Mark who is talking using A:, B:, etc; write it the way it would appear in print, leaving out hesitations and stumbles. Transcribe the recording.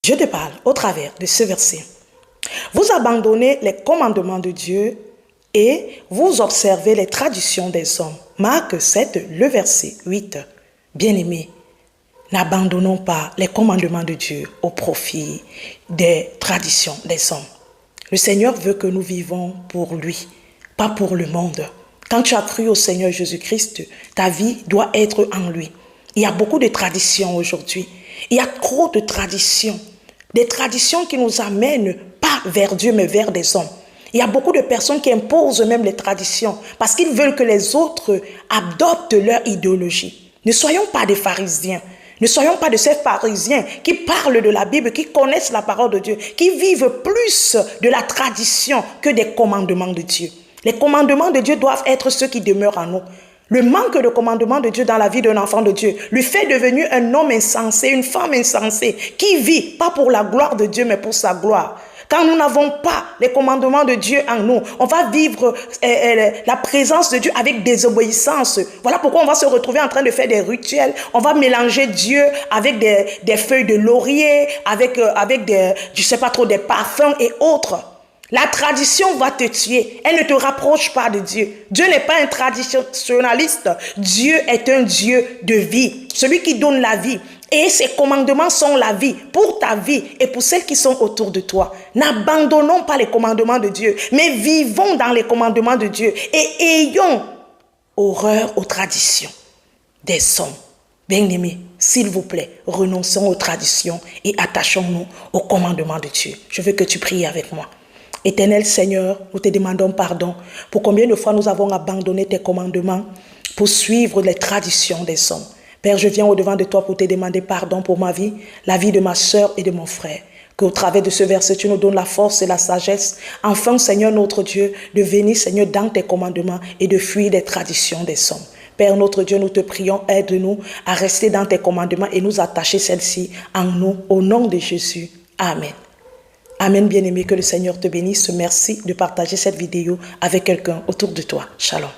A: Je te parle au travers de ce verset. Vous abandonnez les commandements de Dieu et vous observez les traditions des hommes. Marc 7, le verset 8. Bien-aimés, n'abandonnons pas les commandements de Dieu au profit des traditions des hommes. Le Seigneur veut que nous vivons pour lui, pas pour le monde. Quand tu as cru au Seigneur Jésus-Christ, ta vie doit être en lui. Il y a beaucoup de traditions aujourd'hui. Il y a trop de traditions. Des traditions qui nous amènent pas vers Dieu, mais vers des hommes. Il y a beaucoup de personnes qui imposent même les traditions parce qu'ils veulent que les autres adoptent leur idéologie. Ne soyons pas des pharisiens. Ne soyons pas de ces pharisiens qui parlent de la Bible, qui connaissent la parole de Dieu, qui vivent plus de la tradition que des commandements de Dieu. Les commandements de Dieu doivent être ceux qui demeurent en nous. Le manque de commandements de Dieu dans la vie d'un enfant de Dieu lui fait devenir un homme insensé, une femme insensée, qui vit pas pour la gloire de Dieu, mais pour sa gloire. Quand nous n'avons pas les commandements de Dieu en nous, on va vivre la présence de Dieu avec désobéissance. Voilà pourquoi on va se retrouver en train de faire des rituels. On va mélanger Dieu avec des feuilles de laurier, avec des, je sais pas trop, des parfums et autres. La tradition va te tuer. Elle ne te rapproche pas de Dieu. Dieu n'est pas un traditionnaliste. Dieu est un Dieu de vie. Celui qui donne la vie. Et ses commandements sont la vie pour ta vie et pour celles qui sont autour de toi. N'abandonnons pas les commandements de Dieu, mais vivons dans les commandements de Dieu et ayons horreur aux traditions des hommes. Bien-aimés, s'il vous plaît, renonçons aux traditions et attachons-nous aux commandements de Dieu. Je veux que tu pries avec moi. Éternel Seigneur, nous te demandons pardon pour combien de fois nous avons abandonné tes commandements pour suivre les traditions des hommes. Père, je viens au-devant de toi pour te demander pardon pour ma vie, la vie de ma sœur et de mon frère. Qu'au travers de ce verset, tu nous donnes la force et la sagesse. Enfin, Seigneur notre Dieu, de venir, Seigneur, dans tes commandements et de fuir les traditions des hommes. Père notre Dieu, nous te prions, aide-nous à rester dans tes commandements et nous attacher celles-ci en nous, au nom de Jésus. Amen. Amen, bien-aimé, que le Seigneur te bénisse. Merci de partager cette vidéo avec quelqu'un autour de toi. Shalom.